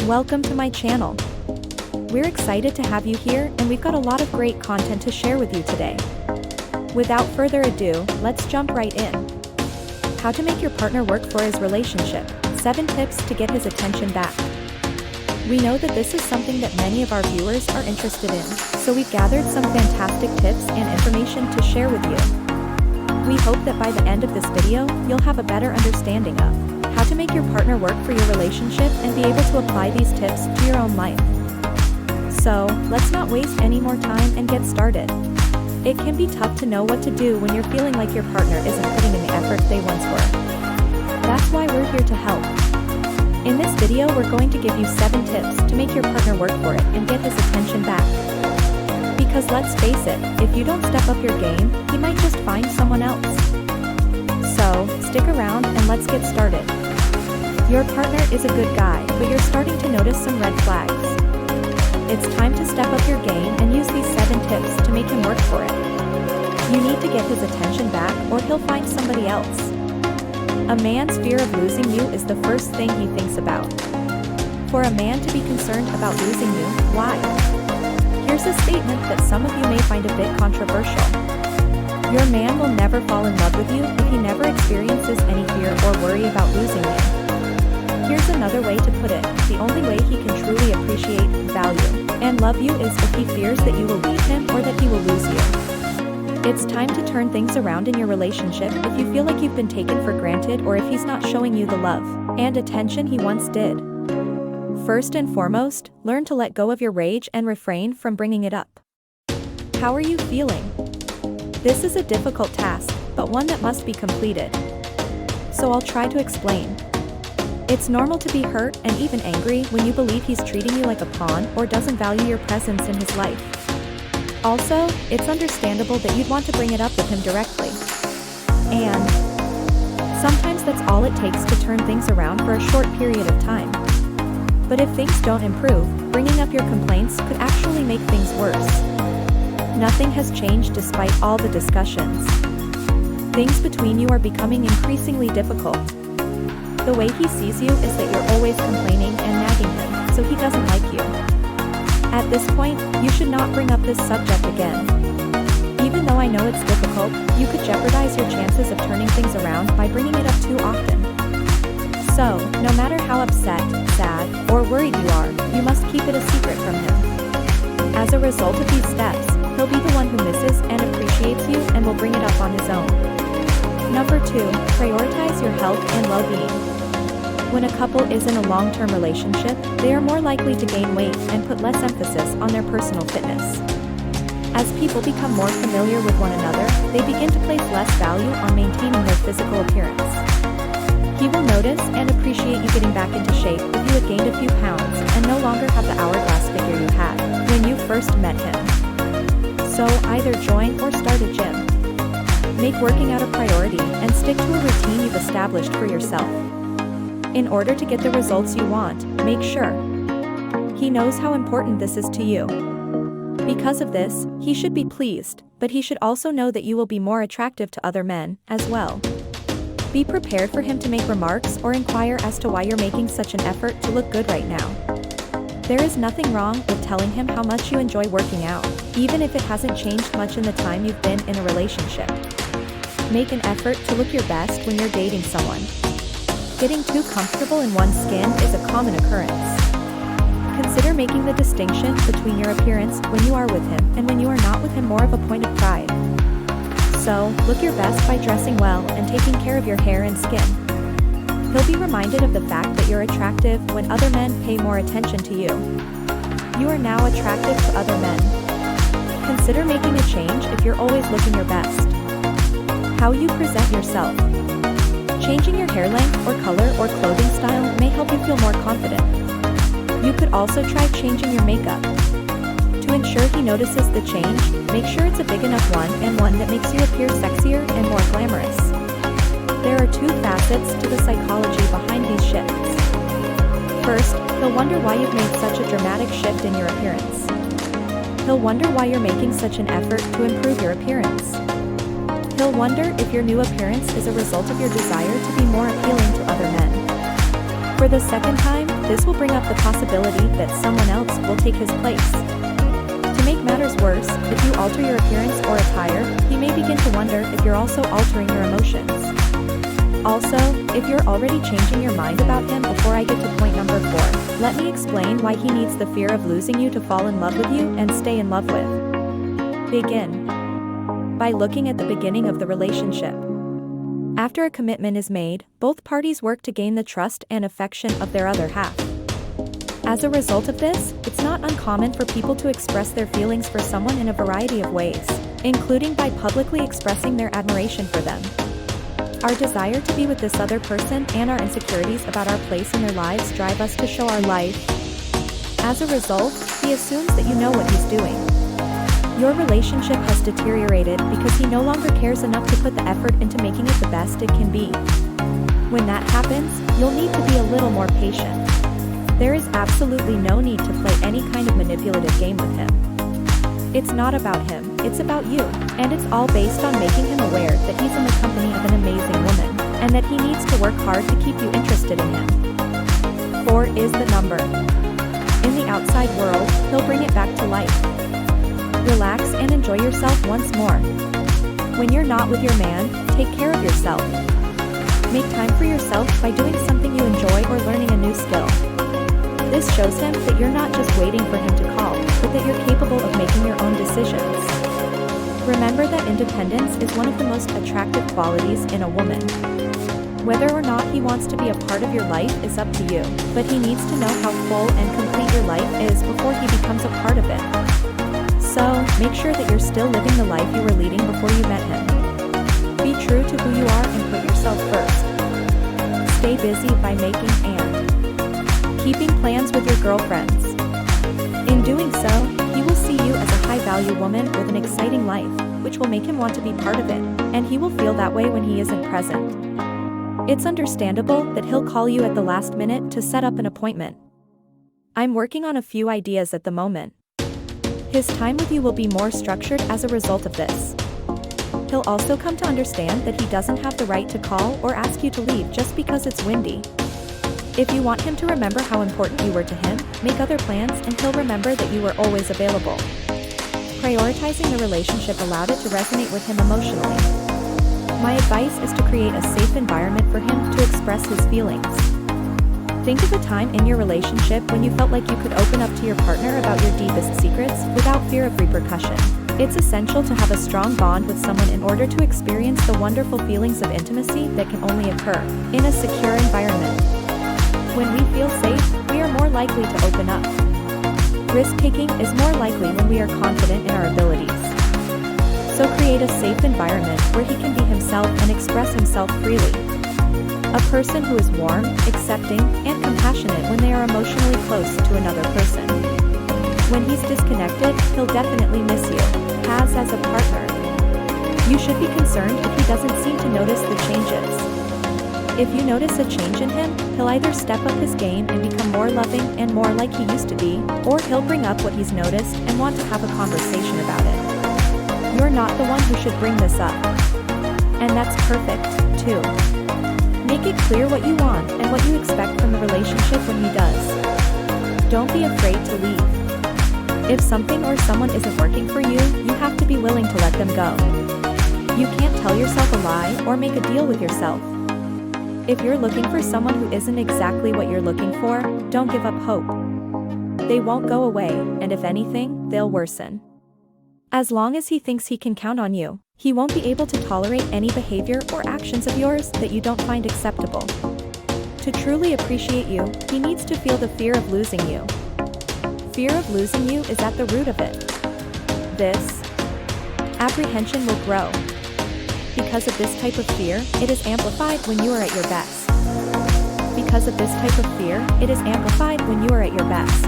Welcome to my channel. We're excited to have you here, and we've got a lot of great content to share with you today. Without further ado, let's jump right in. How to make your partner work for his relationship. 7 tips to get his attention back. We know that this is something that many of our viewers are interested in, so we've gathered some fantastic tips and information to share with you. We hope that by the end of this video, you'll have a better understanding of how to make your partner work for your relationship and be able to apply these tips to your own life. So, let's not waste any more time and get started. It can be tough to know what to do when you're feeling like your partner isn't putting in the effort they once were. That's why we're here to help. In this video, we're going to give you 7 tips to make your partner work for it and get his attention back. Because let's face it, if you don't step up your game, he might just find someone else. So, stick around and let's get started. Your partner is a good guy, but you're starting to notice some red flags. It's time to step up your game and use these 7 tips to make him work for it. You need to get his attention back or he'll find somebody else. A man's fear of losing you is the first thing he thinks about. For a man to be concerned about losing you, why? Here's a statement that some of you may find a bit controversial. Your man will never fall in love with you if he never experiences any fear or worry about losing you. Here's another way to put it: the only way he can truly appreciate, value, and love you is if he fears that you will leave him or that he will lose you. It's time to turn things around in your relationship if you feel like you've been taken for granted or if he's not showing you the love and attention he once did. First and foremost, learn to let go of your rage and refrain from bringing it up. How are you feeling? This is a difficult task, but one that must be completed. So I'll try to explain. It's normal to be hurt and even angry when you believe he's treating you like a pawn or doesn't value your presence in his life. Also, it's understandable that you'd want to bring it up with him directly. And sometimes that's all it takes to turn things around for a short period of time. But if things don't improve, bringing up your complaints could actually make things worse. Nothing has changed despite all the discussions. Things between you are becoming increasingly difficult. The way he sees you is that you're always complaining and nagging him, so he doesn't like you. At this point, you should not bring up this subject again. Even though I know it's difficult, you could jeopardize your chances of turning things around by bringing it up too often. So, no matter how upset, sad, or worried you are, you must keep it a secret from him. As a result of these steps, he'll be the one who misses and appreciates you and will bring it up on his own. Number 2, prioritize your health and well-being. When a couple is in a long-term relationship, they are more likely to gain weight and put less emphasis on their personal fitness. As people become more familiar with one another, they begin to place less value on maintaining their physical appearance. He will notice and appreciate you getting back into shape if you had gained a few pounds and no longer have the hourglass figure you had when you first met him. So either join or start a gym. Make working out a priority and stick to a routine you've established for yourself. In order to get the results you want, make sure he knows how important this is to you. Because of this, he should be pleased, but he should also know that you will be more attractive to other men as well. Be prepared for him to make remarks or inquire as to why you're making such an effort to look good right now. There is nothing wrong with telling him how much you enjoy working out, even if it hasn't changed much in the time you've been in a relationship. Make an effort to look your best when you're dating someone. Getting too comfortable in one's skin is a common occurrence. Consider making the distinction between your appearance when you are with him and when you are not with him more of a point of pride. So, look your best by dressing well and taking care of your hair and skin. He'll be reminded of the fact that you're attractive when other men pay more attention to you. You are now attractive to other men. Consider making a change if you're always looking your best. How you present yourself. Changing your hair length or color or clothing style may help you feel more confident. You could also try changing your makeup. To ensure he notices the change, make sure it's a big enough one and one that makes you appear sexier and more glamorous. There are 2 facets to the psychology behind these shifts. First, he'll wonder why you've made such a dramatic shift in your appearance. He'll wonder why you're making such an effort to improve your appearance. He'll wonder if your new appearance is a result of your desire to be more appealing to other men. For the second time, This will bring up the possibility that someone else will take his place. To make matters worse, if you alter your appearance or attire, he may begin to wonder if you're also altering your emotions. Also, if you're already changing your mind about him before I get to point number 4, let me explain why he needs the fear of losing you to fall in love with you and stay in love with. Begin by looking at the beginning of the relationship. After a commitment is made, both parties work to gain the trust and affection of their other half. As a result of this, it's not uncommon for people to express their feelings for someone in a variety of ways, including by publicly expressing their admiration for them. Our desire to be with this other person and our insecurities about our place in their lives drive us to show our life. As a result, he assumes that you know what he's doing. Your relationship has deteriorated because he no longer cares enough to put the effort into making it the best it can be. When that happens, you'll need to be a little more patient. There is absolutely no need to play any kind of manipulative game with him. It's not about him, it's about you, and it's all based on making him aware that he's in the company of an amazing woman, and that he needs to work hard to keep you interested in him. 4 is the number. In the outside world, he'll bring it back to life. Relax and enjoy yourself once more. When you're not with your man, take care of yourself. Make time for yourself by doing something you enjoy or learning a new skill. This shows him that you're not just waiting for him to call, but that you're capable of making your own decisions. Remember that independence is one of the most attractive qualities in a woman. Whether or not he wants to be a part of your life is up to you, but he needs to know how full and complete your life is before he becomes a part of it. So, make sure that you're still living the life you were leading before you met him. Be true to who you are and put yourself first. Stay busy by making and keeping plans with your girlfriends. In doing so, he will see you as a high-value woman with an exciting life, which will make him want to be part of it, and he will feel that way when he isn't present. It's understandable that he'll call you at the last minute to set up an appointment. I'm working on a few ideas at the moment. His time with you will be more structured as a result of this. He'll also come to understand that he doesn't have the right to call or ask you to leave just because it's windy. If you want him to remember how important you were to him, make other plans and he'll remember that you were always available. Prioritizing the relationship allowed it to resonate with him emotionally. My advice is to create a safe environment for him to express his feelings. Think of a time in your relationship when you felt like you could open up to your partner about your deepest secrets without fear of repercussion. It's essential to have a strong bond with someone in order to experience the wonderful feelings of intimacy that can only occur in a secure environment. When we feel safe, we are more likely to open up. Risk-taking is more likely when we are confident in our abilities. So create a safe environment where he can be himself and express himself freely. A person who is warm, accepting, and compassionate when they are emotionally close to another person. When he's disconnected, he'll definitely miss you, as a partner. You should be concerned if he doesn't seem to notice the changes. If you notice a change in him, he'll either step up his game and become more loving and more like he used to be, or he'll bring up what he's noticed and want to have a conversation about it. You're not the one who should bring this up. And that's perfect, too. Make it clear what you want and what you expect from the relationship when he does. Don't be afraid to leave. If something or someone isn't working for you, you have to be willing to let them go. You can't tell yourself a lie or make a deal with yourself. If you're looking for someone who isn't exactly what you're looking for, don't give up hope. They won't go away, and if anything, they'll worsen. As long as he thinks he can count on you, he won't be able to tolerate any behavior or actions of yours that you don't find acceptable. To truly appreciate you, he needs to feel the fear of losing you. Fear of losing you is at the root of it. This apprehension will grow. Because of this type of fear, it is amplified when you are at your best. Because of this type of fear, it is amplified when you are at your best.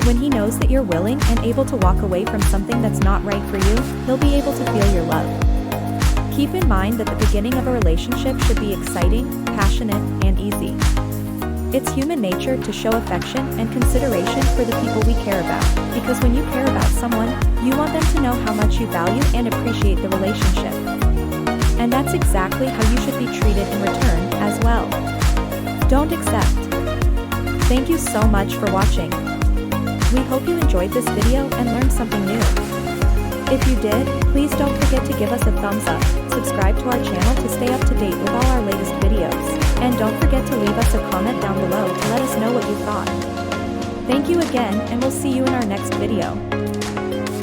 When he knows that you're willing and able to walk away from something that's not right for you, he'll be able to feel your love. Keep in mind that the beginning of a relationship should be exciting, passionate, and easy. It's human nature to show affection and consideration for the people we care about, because when you care about someone, you want them to know how much you value and appreciate the relationship. And that's exactly how you should be treated in return, as well. Don't accept. Thank you so much for watching. We hope you enjoyed this video and learned something new. If you did, please don't forget to give us a thumbs up, subscribe to our channel to stay up to date with all our latest videos, and don't forget to leave us a comment down below to let us know what you thought. Thank you again, and we'll see you in our next video.